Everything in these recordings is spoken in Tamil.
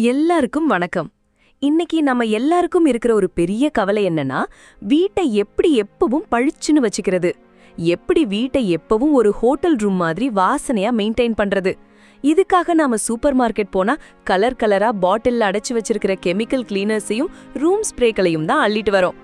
எல்லாருக்கும் வணக்கம். இன்னைக்கு நம்ம எல்லாருக்கும் இருக்கிற ஒரு பெரிய கவலை என்னன்னா, வீட்டை எப்படி எப்பவும் பளிச்சுன்னு வச்சுக்கிறது. எப்படி வீட்டை எப்பவும் ஒரு ஹோட்டல் ரூம் மாதிரி வாசனையா மெயின்டைன் பண்றது. இதுக்காக நாம சூப்பர் மார்க்கெட் போனா கலர் கலரா பாட்டில்ல அடைச்சு வச்சிருக்கிற கெமிக்கல் கிளீனர்ஸையும் ரூம் ஸ்ப்ரேக்களையும் தான் அள்ளிட்டு வரோம்.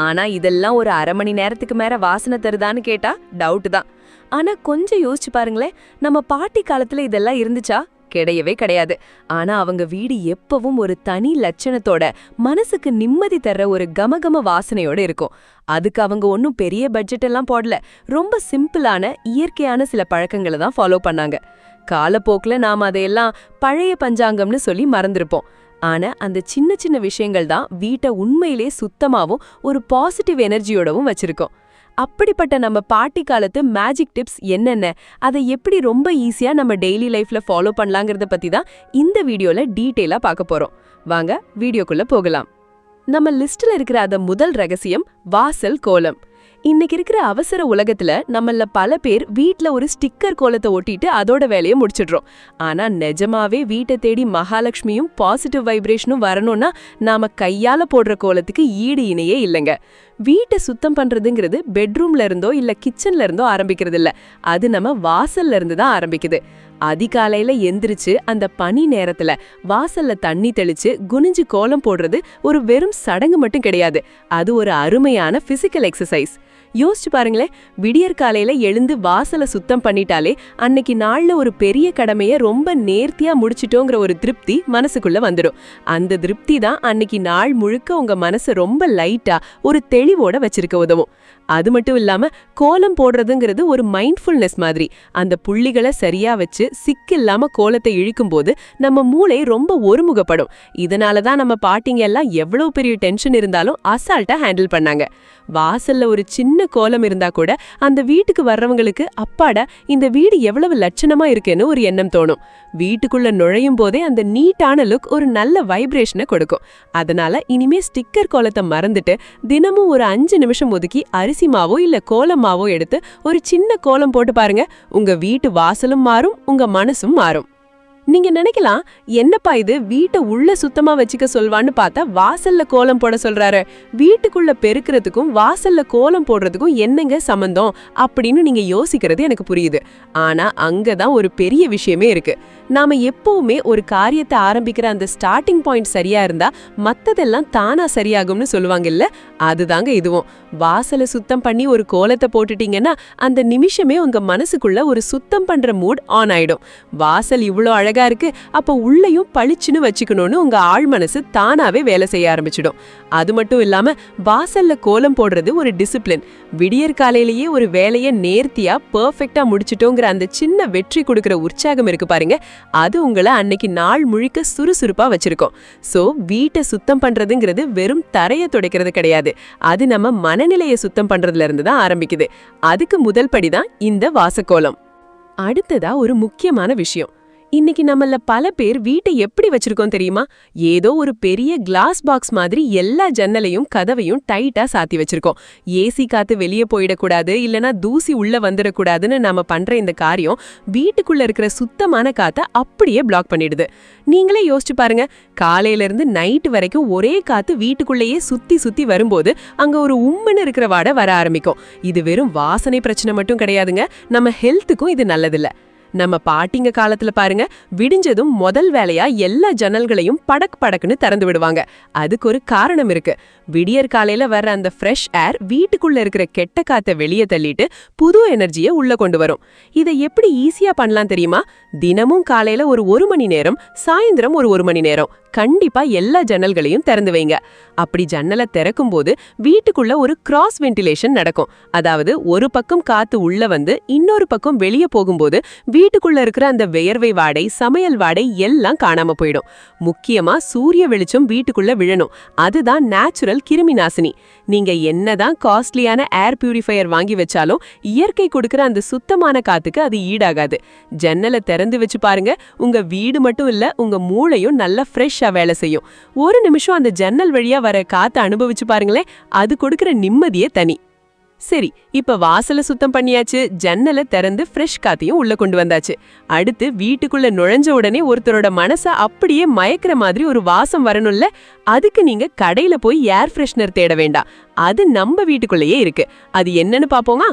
ஆனா இதெல்லாம் ஒரு அரை மணி நேரத்துக்கு மேல வாசனை தருதான்னு கேட்டா டவுட் தான். ஆனா கொஞ்சம் யோசிச்சு பாருங்களேன், நம்ம பாட்டி காலத்துல இதெல்லாம் இருந்துச்சா? கிடையவே கிடையாது. ஆனா அவங்க வீடு எப்பவும் ஒரு தனி லட்சணத்தோட, மனசுக்கு நிம்மதி தர்ற ஒரு கமகம வாசனையோட இருக்கும். அதுக்கு அவங்க ஒன்னும் பெரிய பட்ஜெட் எல்லாம் போடல. ரொம்ப சிம்பிளான இயற்கையான சில பழக்கங்களை தான் ஃபாலோ பண்ணாங்க. காலப்போக்குல நாம அதையெல்லாம் பழைய பஞ்சாங்கம்னு சொல்லி மறந்துருப்போம். ஆனா அந்த சின்ன சின்ன விஷயங்கள் தான் வீட்டை உண்மையிலே சுத்தமாவும் ஒரு பாசிட்டிவ் எனர்ஜியோடவும் வச்சிருக்கோம். அப்படிப்பட்ட நம்ம பாட்டி காலத்து மேஜிக் டிப்ஸ் என்னென்ன, அதை எப்படி ரொம்ப ஈஸியா நம்ம டெய்லி லைஃப்ல ஃபாலோ பண்ணலாங்கிறத பத்தி தான் இந்த வீடியோல டீட்டெயிலா பார்க்க போறோம். வாங்க வீடியோக்குள்ள போகலாம். நம்ம லிஸ்ட்ல இருக்கிற அந்த முதல் ரகசியம் வாசல் கோலம். இன்னைக்கு இருக்கிற அவசர உலகத்துல நம்மள பல பேர் வீட்ல ஒரு ஸ்டிக்கர் கோலத்தை ஒட்டிட்டு அதோட வேலையை முடிச்சிடுறோம். ஆனா நிஜமாவே வீட்டை தேடி மகாலட்சுமியும் பாசிட்டிவ் வைப்ரேஷனும் வரணும்னா நாம கையால போடுற கோலத்துக்கு ஈடு இணையே இல்லைங்க. வீட்டை சுத்தம் பண்றதுங்கிறது பெட்ரூம்ல இருந்தோ இல்ல கிச்சன்ல இருந்தோ ஆரம்பிக்கிறது இல்ல, அது நம்ம வாசல்ல இருந்து தான் ஆரம்பிக்குது. அதிகாலையில எந்திரிச்சு அந்த பனி நேரத்துல வாசல்ல தண்ணி தெளிச்சு குனிஞ்சு கோலம் போடுறது ஒரு வெறும் சடங்கு மட்டும் கிடையாது, அது ஒரு அருமையான பிசிக்கல் எக்ஸசைஸ். யோசிச்சு பாருங்களேன், விடியற் காலையில எழுந்து வாசலை சுத்தம் பண்ணிட்டாலே அன்னைக்கு நாள்ல ஒரு பெரிய கடமைய ரொம்ப நேர்த்தியா முடிச்சிட்டோங்கிற ஒரு திருப்தி மனசுக்குள்ள வந்துடும். அந்த திருப்தி தான் அன்னைக்கு நாள் முழுக்க உங்க மனசை ரொம்ப லைட்டா ஒரு தெளிவோட வச்சிருக்க உதவும். அது மட்டும் இல்லாம கோலம் போடுறதுங்கிறது ஒரு மைண்ட்ஃபுல்னஸ் மாதிரி. அந்த புள்ளிகளை சரியா வச்சு சிக்கில்லாம கோலத்தை இழுக்கும் போது நம்ம மூளை ரொம்ப ஒருமுகப்படும். இதனாலதான் நம்ம பாட்டிங்க எல்லாம் எவ்வளவு பெரிய டென்ஷன் இருந்தாலும் அசால்ட்டா ஹேண்டில் பண்ணாங்க. வாசல்ல ஒரு சின்ன கோலம் இருந்தா கூட அந்த வீட்டுக்கு வர்றவங்களுக்கு அப்பாடா இந்த வீடு எவ்வளவு லட்சணமா இருக்குன்னு ஒரு எண்ணம் தோணும். வீட்டுக்குள்ள நுழையும் போதே அந்த நீட்டான லுக் ஒரு நல்ல வைப்ரேஷனை கொடுக்கும். அதனால இனிமே ஸ்டிக்கர் கோலத்தை மறந்துட்டு தினமும் ஒரு 5 நிமிஷம் ஒதுக்கி அரிசி மாவோ இல்ல கோலமாவோ எடுத்து ஒரு சின்ன கோலம் போட்டு பாருங்க. உங்க வீட்டு வாசலும் மாறும், உங்க மனசும் மாறும். நீங்க நினைக்கலாம், என்னப்பா இது வீட்டை உள்ள சுத்தமா வச்சுக்க சொல்வான்னு பார்த்தா வாசல்ல கோலம் போட சொல்றாரு, வீட்டுக்குள்ள பெருக்கிறதுக்கும் வாசல்ல கோலம் போடுறதுக்கும் என்னங்க சம்பந்தம் அப்படின்னு நீங்க யோசிக்கிறது எனக்கு புரியுது. ஆனா அங்கதான் ஒரு பெரிய விஷயமே இருக்கு. நாம எப்பவுமே ஒரு காரியத்தை ஆரம்பிக்கிற அந்த ஸ்டார்டிங் பாயிண்ட் சரியா இருந்தா மத்ததெல்லாம் தானா சரியாகும்னு சொல்லுவாங்க இல்ல, அதுதாங்க இதுவும். வாசலை சுத்தம் பண்ணி ஒரு கோலத்தை போட்டுட்டீங்கன்னா அந்த நிமிஷமே உங்க மனசுக்குள்ள ஒரு சுத்தம் பண்ற மூட் ஆன் ஆயிடும். வாசல் இவ்வளோ அழகா இருக்கு, அப்ப உள்ளேயும் பளிச்சுன்னு வச்சுக்கணும்னு உங்க ஆழ் மனசு தானாவே வேலை செய்ய ஆரம்பிச்சிடும். அது மட்டும் இல்லாம வாசல்ல கோலம் போடுறது ஒரு டிசிப்ளின். விடியற் காலையிலேயே ஒரு வேலையை நேர்த்தியா பெர்ஃபெக்டா முடிச்சிட்டோங்கிற அந்த சின்ன வெற்றி கொடுக்கிற உற்சாகம் இருக்கு பாருங்க, அது உங்களை அன்னைக்கு நாள் முழுக்க சுறுசுறுப்பா வச்சிருக்கோம். சோ வீட்டை சுத்தம் பண்றதுங்கிறது வெறும் தரையை துடைக்கிறது கிடையாது, அது நம்ம மனநிலையை சுத்தம் பண்றதுல இருந்து தான் ஆரம்பிக்குது. அதுக்கு முதல் படிதான் இந்த வாசக்கோலம். அடுத்ததா ஒரு முக்கியமான விஷயம், இன்னைக்கு நம்மள பல பேர் வீட்டை எப்படி வச்சிருக்கோம் தெரியுமா? ஏதோ ஒரு பெரிய கிளாஸ் பாக்ஸ் மாதிரி எல்லா ஜன்னலையும் கதவையும் டைட்டா சாத்தி வச்சிருக்கோம். ஏசி காத்து வெளியே போயிடக்கூடாது, இல்லனா தூசி உள்ள வந்துடக்கூடாதுன்னு நாம பண்ற இந்த காரியம் வீட்டுக்குள்ள இருக்கிற சுத்தமான காத்தை அப்படியே பிளாக் பண்ணிடுது. நீங்களே யோசிச்சு பாருங்க, காலையில இருந்து நைட்டு வரைக்கும் ஒரே காத்து வீட்டுக்குள்ளேயே சுத்தி சுத்தி வரும்போது அங்க ஒரு உம்முன்னு இருக்கிற வாடை வர ஆரம்பிக்கும். இது வெறும் வாசனை பிரச்சனை மட்டும் கிடையாதுங்க, நம்ம ஹெல்த்துக்கும் இது நல்லதில்ல. நம்ம பாட்டிங்க காலத்துல பாருங்க, விடிஞ்சதும் முதல் வேலையா எல்லா ஜன்னல்களையும் படக் படக்குன்னு திறந்து விடுவாங்க. அதுக்கு ஒரு காரணம் இருக்கு. விடியற் காலையில வர்ற அந்த ஃப்ரெஷ் ஏர் வீட்டுக்குள்ள இருக்கிற கெட்ட காத்தை வெளியே தள்ளிட்டு புது எனர்ஜியை உள்ள கொண்டு வரும். இதை எப்படி ஈஸியா பண்ணலாம் தெரியுமா? தினமும் காலையில ஒரு மணி நேரம், சாயந்தரம் ஒரு மணி நேரம் கண்டிப்பா எல்லா ஜன்னல்களையும் திறந்து வைங்க. அப்படி ஜன்னலை திறக்கும் போது வீட்டுக்குள்ள ஒரு கிராஸ் வென்டிலேஷன் நடக்கும். அதாவது ஒரு பக்கம் காத்து உள்ள வந்து இன்னொரு பக்கம் வெளியே போகும்போது வீட்டுக்குள்ள இருக்கிற அந்த வியர்வை வாடை, சமையல் வாடை எல்லாம் காணாம போயிடும். முக்கியமா சூரிய வெளிச்சம் வீட்டுக்குள்ள விழணும், அதுதான் நேச்சுரல் கிருமி நாசினி. நீங்க என்னதான் காஸ்ட்லியான ஏர் பியூரிஃபையர் வாங்கி வச்சாலும் இயற்கை கொடுக்கிற அந்த சுத்தமான காத்துக்கு அது ஈடாகாது. ஜன்னலை திறந்து வச்சு பாருங்க, உங்க வீடு மட்டும் இல்ல உங்க மூளையும் நல்லா ஃப்ரெஷ்ஷா வேலை செய்யும். ஒரு நிமிஷம் அந்த ஜன்னல் வழியா வர காத்தை அனுபவிச்சு பாருங்களேன், அது கொடுக்கிற நிம்மதியே தனி. சரி, இப்ப வாசல சுத்தம் பண்ணியாச்சு, ஜன்னலை திறந்து ஃப்ரெஷ் காத்தையும் உள்ள கொண்டு வந்தாச்சு. அடுத்து வீட்டுக்குள்ள நுழைஞ்ச உடனே ஒருத்தரோட மனச அப்படியே மயக்கிற மாதிரி ஒரு வாசம் வரணும்ல. அதுக்கு நீங்க கடையில போய் ஏர் ஃப்ரெஷ்னர் தேட வேண்டாம். அது நம்ம வீட்டுக்குள்ளேயே இருக்கு. அது என்னன்னு பாப்போமா?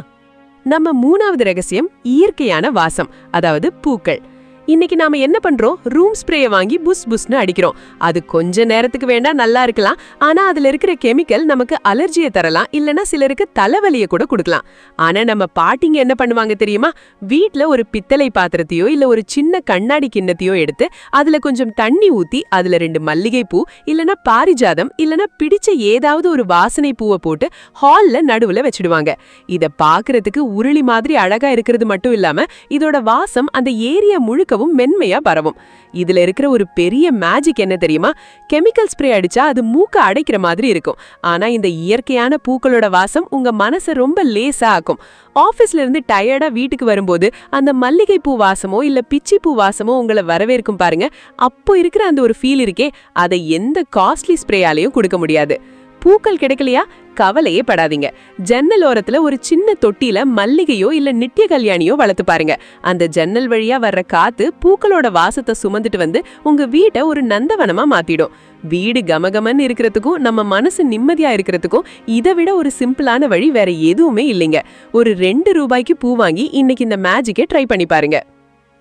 நம்ம 3வது ரகசியம் இயற்கையான வாசம், அதாவது பூக்கள். இன்னைக்கு நாம என்ன பண்றோம்? ரூம் ஸ்ப்ரேயை வாங்கி புஸ் புஸ்னு அடிக்கிறோம். அது கொஞ்ச நேரத்துக்கு வேண்டா நல்லா இருக்கலாம், ஆனா அதுல இருக்கிற கெமிக்கல் நமக்கு அலர்ஜியை தரலாம், இல்லனா சிலருக்கு தலைவலியை கூட கொடுக்கலாம். ஆனா நம்ம பாட்டிங்க என்ன பண்ணுவாங்க தெரியுமா? வீட்ல ஒரு பித்தளை பாத்திரத்தையோ இல்ல ஒரு சின்ன கண்ணாடி கிண்ணத்தையோ எடுத்து அதுல கொஞ்சம் தண்ணி ஊத்தி அதுல 2 மல்லிகை பூ இல்லனா பாரிஜாதம் இல்லனா பிடிச்ச ஏதாவது ஒரு வாசனை பூவை போட்டு ஹால்ல நடுவுல வச்சிடுவாங்க. இத பாக்குறதுக்கு உருளி மாதிரி அழகா இருக்கிறது மட்டும் இல்லாம இதோட வாசம் அந்த ஏரியா முழுக்க மென்மையா பரவும். இதுல இருக்கிற ஒரு பெரிய மேஜிக் என்ன தெரியுமா? கெமிக்கல் ஸ்ப்ரே அடிச்சா அது மூக்க அடைக்கிற மாதிரி இருக்கும். ஆனா இந்த இயற்கையான பூக்களோட வாசம் உங்க மனசை ரொம்ப லேசா ஆக்கும். ஆபீஸ்ல இருந்து டயர்டா வீட்டுக்கு வரும்போது அந்த மல்லிகை பூ வாசமோ இல்ல பிச்சி பூ வாசமோ உங்களை வரவேற்கும் பாருங்க. அப்போ இருக்கிற அந்த ஒரு ஃபீல் இருக்கே, அதை எந்த காஸ்ட்லி ஸ்ப்ரேயாலையும் கொடுக்க முடியாது. பூக்கள் கிடைக்கலையா? கவலையே படாதீங்க. ஜன்னல் ஓரத்துல ஒரு சின்ன தொட்டியில மல்லிகையோ இல்ல நித்திய கல்யாணியோ வளர்த்து பாருங்க. அந்த ஜன்னல் வழியா வர்ற காத்து பூக்களோட வாசத்தை சுமந்துட்டு வந்து உங்க வீட்டை ஒரு நந்தவனமா மாத்திடும். வீடு கமகமன்னு இருக்கிறதுக்கும் நம்ம மனசு நிம்மதியா இருக்கிறதுக்கும் இதை விட ஒரு சிம்பிளான வழி வேற எதுவுமே இல்லைங்க. ஒரு 2 ரூபாய்க்கு பூ வாங்கி இன்னைக்கு இந்த மேஜிக்கை ட்ரை பண்ணி பாருங்க.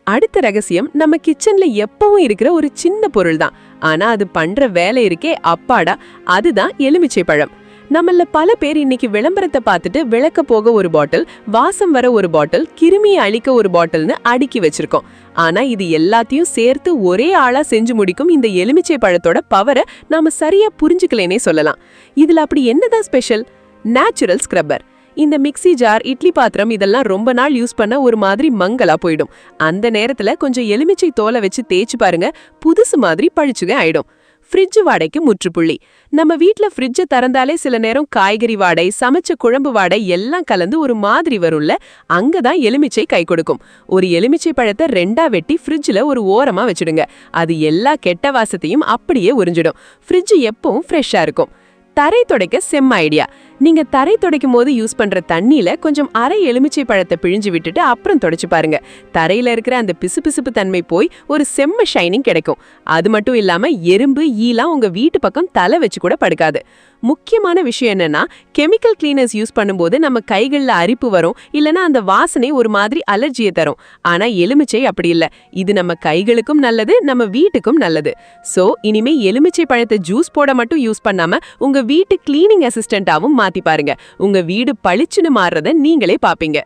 அடுத்த ரகசியம் நம்ம கிச்சன்ல எப்பவும் இருக்கிற ஒரு சின்ன பொருள் தான். ஆனா அது பண்ற வேலை இருக்கே அப்பாடா, அதுதான் எலுமிச்சை பழம். நம்மள பல பேர் இன்னைக்கு விளம்பரத்தை பார்த்துட்டு விளக்க போக ஒரு பாட்டில், வாசம் வர ஒரு பாட்டில், கிருமியை அழிக்க ஒரு பாட்டில்னு அடுக்கி வச்சிருக்கோம். ஆனா இது எல்லாத்தையும் சேர்த்து ஒரே ஆளா செஞ்சு முடிக்கும் இந்த எலுமிச்சை பழத்தோட பவரை நாம சரியா புரிஞ்சுக்கலேனே சொல்லலாம். இதுல அப்படி என்னதான் ஸ்பெஷல்? Natural scrubber. இந்த மிக்ஸி ஜார், இட்லி பாத்திரம் இதெல்லாம் ரொம்ப நாள் யூஸ் பண்ண ஒரு மாதிரி மங்கலா போயிடும். அந்த நேரத்துல கொஞ்சம் எலுமிச்சை தோலை வச்சு தேய்ச்சு பாருங்க, புதுசு மாதிரி பழிச்சுக ஆயிடும். ஃப்ரிட்ஜ் வாடைக்கு முற்றுப்புள்ளி. நம்ம வீட்ல ஃப்ரிட்ஜை திறந்தாலே சில நேரம் காய்கறி வாடை, சமைச்ச குழம்பு வாடை எல்லாம் கலந்து ஒரு மாதிரி வரும்ல. அங்கதான் எலுமிச்சை கை கொடுக்கும். ஒரு எலுமிச்சை பழத்தை 2ஆ வெட்டி ஃப்ரிட்ஜ்ல ஒரு ஓரமா வச்சிடுங்க. அது எல்லா கெட்ட வாசத்தையும் அப்படியே உறிஞ்சிடும். ஃப்ரிட்ஜ் எப்பவும் ஃப்ரெஷ்ஷா இருக்கும். தரை துடைக்க செம்ம ஐடியா. நீங்க தரை துடைக்கும் போது யூஸ் பண்ற தண்ணியில கொஞ்சம் அரை எலுமிச்சை பழத்தை பிழிஞ்சு விட்டுட்டு அப்புறம் துடைச்சு பாருங்க. தரையில இருக்கிற அந்த பிசுபிசுப்பு தன்மை போய் ஒரு செம்ம ஷைனிங் கிடைக்கும். அது மட்டும் இல்லாம எறும்பு, ஈலாம் உங்க வீட்டு பக்கம் தலை வச்சு கூட படுக்காது. முக்கியமான விஷயம் என்னன்னா, கெமிக்கல் கிளீனர்ஸ் யூஸ் பண்ணும்போது நம்ம கைகள்ல அரிப்பு வரும், இல்லனா அந்த வாசனை ஒரு மாதிரி அலர்ஜியை தரும். ஆனா எலுமிச்சை அப்படி இல்ல. இது நம்ம கைகளுக்கும் நல்லது, நம்ம வீட்டுக்கும் நல்லது. சோ இனிமே எலுமிச்சை பழத்தை ஜூஸ் போட மட்டும் யூஸ் பண்ணாம உங்க வீட்டு கிளீனிங் அசிஸ்டன்டாவும் மாத்தி பாருங்க. உங்க வீடு பளிச்சுன்னு மாறுறத நீங்களே பாப்பீங்க.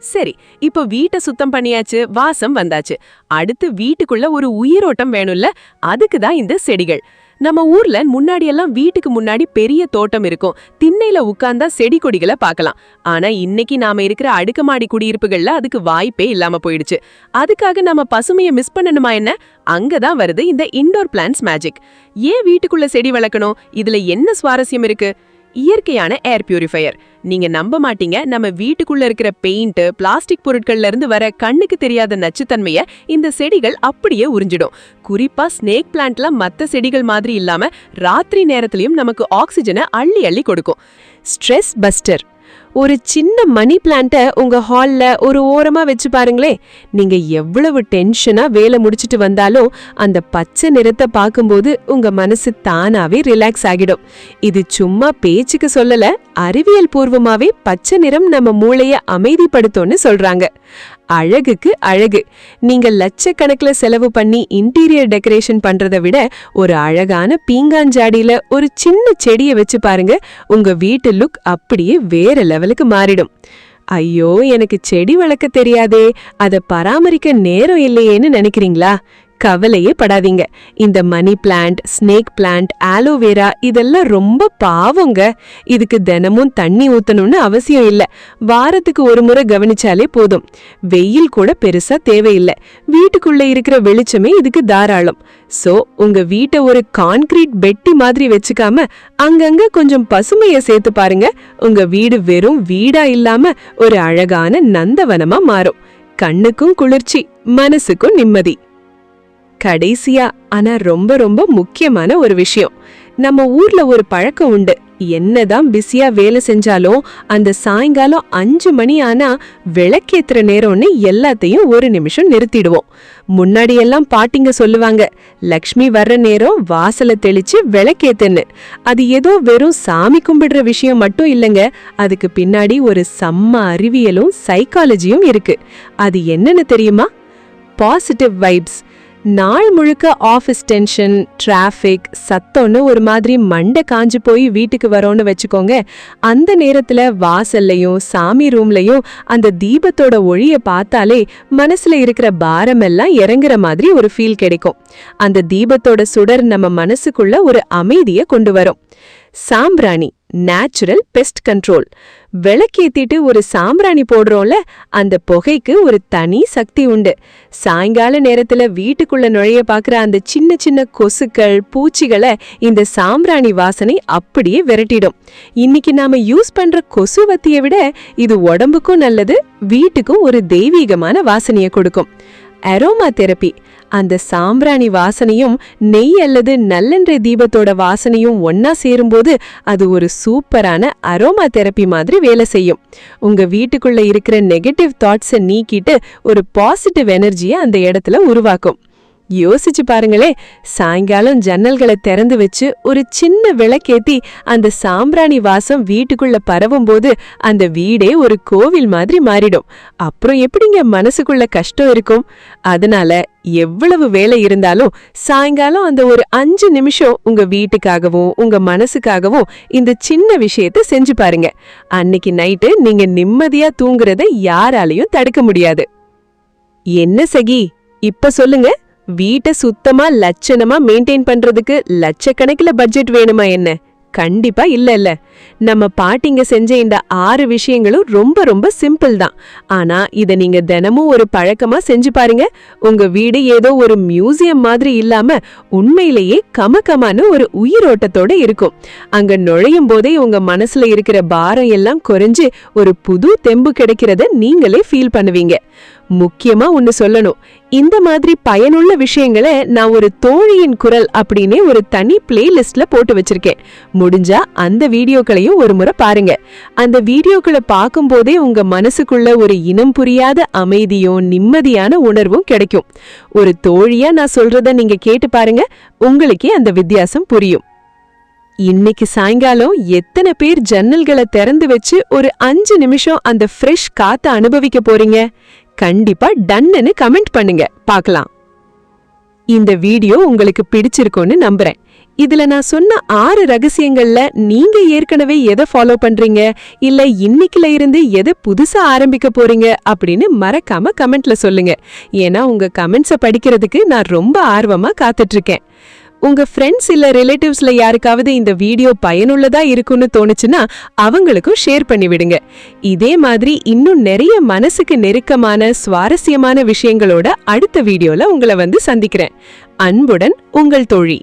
சரி, இப்போ வீட்டை சுத்தம் பண்ணியாச்சு, வாசம் வந்தாச்சு. அடுத்து வீட்டுக்குள்ள ஒரு உயிரோட்டம் வேணும்ல, அதுக்கு தான் இந்த செடிகள். நம்ம ஊர்ல முன்னாடியெல்லாம் வீட்டுக்கு முன்னாடி பெரிய தோட்டம் இருக்கும். திண்ணையில உட்கார்ந்தா செடி கொடிகளை பார்க்கலாம். ஆனா இன்னைக்கு நாம இருக்கிற அடுக்குமாடி குடியிருப்புகள்ல அதுக்கு வாய்ப்பே இல்லாம போயிடுச்சு. அதுக்காக நம்ம பசுமையை மிஸ் பண்ணணுமா என்ன? அங்கதான் வருது இந்த இன்டோர் பிளான்ட்ஸ் மேஜிக். ஏன் வீட்டுக்குள்ள செடி வளர்க்கணும்? இதுல என்ன சுவாரஸ்யம் இருக்கு? இயற்கையான ஏர் பியூரிஃபையர். நீங்க நம்ப மாட்டீங்க, நம்ம வீட்டுக்குள்ள இருக்கிற பெயிண்ட், பிளாஸ்டிக் பொருட்கள்ல இருந்து வர கண்ணுக்கு தெரியாத நச்சுத்தன்மைய இந்த செடிகள் அப்படியே உறிஞ்சிடும். குறிப்பா ஸ்னேக் பிளான்ட்ல மத்த செடிகள் மாதிரி இல்லாம ராத்திரி நேரத்திலயும் நமக்கு ஆக்சிஜனை அள்ளி அள்ளி கொடுக்கும். Stress buster. ஒரு சின்ன மணி பிளான்ட்டை உங்க ஹால்ல ஒரு ஓரமா வச்சு பாருங்களே. நீங்க எவ்வளவு டென்ஷனா வேலை முடிச்சிட்டு வந்தாலும் அந்த பச்சை நிறத்தை பார்க்கும்போது உங்க மனசு தானாவே ரிலாக்ஸ் ஆகிடும். இது சும்மா பேச்சுக்கு சொல்லல, அறிவியல் பூர்வமாவே பச்சை நிறம் நம்ம மூளைய அமைதிப்படுத்தும்னு சொல்றாங்க. அழகுக்கு அழகு. நீங்க லட்சக்கணக்குல செலவு பண்ணி இன்டீரியர் டெக்கரேஷன் பண்றதை விட ஒரு அழகான பீங்காஞ்சாடியில ஒரு சின்ன செடியை வச்சு பாருங்க, உங்க வீட்டு லுக் அப்படியே வேற லெவலுக்கு மாறிடும். ஐயோ, எனக்கு செடி வளர்க்க தெரியாதே, அதை பராமரிக்க நேரம் இல்லையேன்னு நினைக்கிறீங்களா? கவலையே படாதீங்க. இந்த money plant, snake plant, aloe vera இதெல்லாம் ரொம்ப பாவங்க. இதுக்கு தினமும் தண்ணி ஊத்தணும்னு அவசியம் இல்ல. வாரத்துக்கு ஒரு முறை கவனிச்சாலே போதும். வெயில் கூட பெருசா தேவையில்லை. வீட்டுக்குள்ள இருக்கிற வெளிச்சமே இதுக்கு தாராளம். சோ உங்க வீட்டை ஒரு கான்கிரீட் பெட்டி மாதிரி வச்சுக்காம அங்கங்க கொஞ்சம் பசுமைய சேர்த்து பாருங்க. உங்க வீடு வெறும் வீடா இல்லாம ஒரு அழகான நந்தவனமா மாறும். கண்ணுக்கும் குளிர்ச்சி, மனசுக்கும் நிம்மதி. கடைசியா ஆனா ரொம்ப ரொம்ப முக்கியமான ஒரு விஷயம். நம்ம ஊர்ல ஒரு பழக்கம் உண்டு. என்னதான் பிஸியா வேலை செஞ்சாலும் அந்த சாயங்காலம் 5 மணி ஆனா விளக்கேத்துற நேரம்னு எல்லாத்தையும் ஒரு நிமிஷம் நிறுத்திடுவோம். முன்னாடி எல்லாம் பாட்டிங்க சொல்லுவாங்க, லக்ஷ்மி வர்ற நேரம் வாசலை தெளிச்சு விளக்கேத்துன்னு. அது ஏதோ வெறும் சாமி கும்பிடுற விஷயம் மட்டும் இல்லைங்க, அதுக்கு பின்னாடி ஒரு செம்ம அறிவியலும் சைக்காலஜியும் இருக்கு. அது என்னன்னு தெரியுமா? Positive vibes. நாள் முழுக்க ஆஃபீஸ் டென்ஷன், டிராஃபிக், சத்தம்னு ஒரு மாதிரி மண்டை காஞ்சு போய் வீட்டுக்கு வரோன்னு வச்சுக்கோங்க. அந்த நேரத்துல வாசல்லையும் சாமி ரூம்லையும் அந்த தீபத்தோட ஒளிய பார்த்தாலே மனசுல இருக்கிற பாரமெல்லாம் இறங்குற மாதிரி ஒரு ஃபீல் கிடைக்கும். அந்த தீபத்தோட சுடர் நம்ம மனசுக்குள்ள ஒரு அமைதியை கொண்டு வரும். சாம்பிராணி, நேச்சுரல் பெஸ்ட் கண்ட்ரோல். விளக்கேத்திட்டு ஒரு சாம்பிராணி போடுறோம்ல, அந்த புகைக்கு ஒரு தனி சக்தி உண்டு. சாயங்கால நேரத்துல வீட்டுக்குள்ள நுழைய பாக்குற அந்த சின்ன சின்ன கொசுக்கள், பூச்சிகளை இந்த சாம்பிராணி வாசனை அப்படியே விரட்டிடும். இன்னைக்கு நாம யூஸ் பண்ற கொசுவத்தியை விட இது உடம்புக்கும் நல்லது, வீட்டுக்கும் ஒரு தெய்வீகமான வாசனையை கொடுக்கும். Aroma therapy. அந்த சாம்பிராணி வாசனையும் நெய் அல்லது நல்லெண்ணெய் தீபத்தோட வாசனையும் ஒன்னா சேரும்போது அது ஒரு சூப்பரான அரோமா தெரப்பி மாதிரி வேலை செய்யும். உங்க வீட்டுக்குள்ள இருக்கிற நெகட்டிவ் தாட்ஸை நீக்கிட்டு ஒரு பாசிட்டிவ் எனர்ஜியை அந்த இடத்துல உருவாக்கும். யோசிச்சு பாருங்களே, சாயங்காலம் ஜன்னல்களை திறந்து வச்சு ஒரு சின்ன விளக்கேத்தி அந்த சாம்பிராணி வாசம் வீட்டுக்குள்ள பரவும் போது அந்த வீடே ஒரு கோவில் மாதிரி மாறிடும். அப்புறம் எப்படிங்க மனசுக்குள்ள கஷ்டம் இருக்கும்? அதனால எவ்வளவு வேலை இருந்தாலும் சாயங்காலம் அந்த ஒரு 5 நிமிஷம் உங்க வீட்டுக்காகவும் உங்க மனசுக்காகவும் இந்த சின்ன விஷயத்தை செஞ்சு பாருங்க. அன்னைக்கு நைட்டு நீங்க நிம்மதியா தூங்குறத யாராலையும் தடுக்க முடியாது. என்ன சகி, இப்ப சொல்லுங்க, வீட்டை சுத்தமா லட்சணமா மெயின்டைன் பண்றதுக்கு லட்சக்கணக்கில் பட்ஜெட் வேணுமா என்ன? கண்டிப்பா இல்ல. நம்ம பாட்டிங்க செஞ்ச இந்த 6 விஷயங்களும் ரொம்ப ரொம்ப சிம்பிள் தான். ஆனா இத நீங்க தினமும் ஒரு பழக்கமா செஞ்சு பாருங்க. உங்க வீடு ஏதோ ஒரு மியூசியம் மாதிரி இல்லாம உண்மையிலேயே கமகமான ஒரு உயிரோட்டத்தோட இருக்கும். அங்க நுழையும் போதே உங்க மனசுல இருக்கிற பாரம் எல்லாம் குறைஞ்சு ஒரு புது தெம்பு கிடைக்கிறத நீங்களே ஃபீல் பண்ணுவீங்க. முக்கியமா ஒன்னு சொல்லணும், இந்த மாதிரி பயனுள்ள விஷயங்களை நான் ஒரு தோழியின் குரல் அப்படின்னே ஒரு தனி பிளேலிஸ்ட்ல போட்டு வச்சிருக்கேன். முடிஞ்சா அந்த வீடியோக்களையும் ஒரு முறை பாருங்க. அந்த வீடியோக்களை பார்க்கும் போதே உங்க மனசுக்குள்ள ஒரு இனம் புரியாத அமைதியும் நிம்மதியான உணர்வும் கிடைக்கும். ஒரு தோழியா நான் சொல்றத நீங்க கேட்டு பாருங்க, உங்களுக்கே அந்த வித்தியாசம் புரியும். இன்னைக்கு சாயங்காலம் எத்தனை பேர் ஜன்னல்களை திறந்து வச்சு ஒரு 5 நிமிஷம் அந்த ஃப்ரெஷ் காத்த அனுபவிக்க போறீங்க? கண்டிப்பா டன்னு கமெண்ட் பண்ணுங்க, பார்க்கலாம். இந்த வீடியோ உங்களுக்கு பிடிச்சிருக்கும்னு நம்புறேன். இதுல நான் சொன்ன 6 ரகசியங்கள்ல நீங்க ஏற்கனவே எதை ஃபாலோ பண்றீங்க, இல்ல இன்னைக்குல இருந்து எதை புதுசா ஆரம்பிக்க போறீங்க அப்படின்னு மறக்காம கமெண்ட்ல சொல்லுங்க. ஏன்னா உங்க கமெண்ட்ஸை படிக்கிறதுக்கு நான் ரொம்ப ஆர்வமா காத்துட்டு இருக்கேன். உங்க ஃப்ரெண்ட்ஸ் இல்ல ரிலேட்டிவ்ஸ்ல யாருக்காவது இந்த வீடியோ பயனுள்ளதா இருக்குன்னு தோணுச்சுன்னா அவங்களுக்கும் ஷேர் பண்ணி விடுங்க. இதே மாதிரி இன்னும் நிறைய மனசுக்கு நெருக்கமான சுவாரஸ்யமான விஷயங்களோட அடுத்த வீடியோல உங்களை வந்து சந்திக்கிறேன். அன்புடன் உங்கள் தோழி.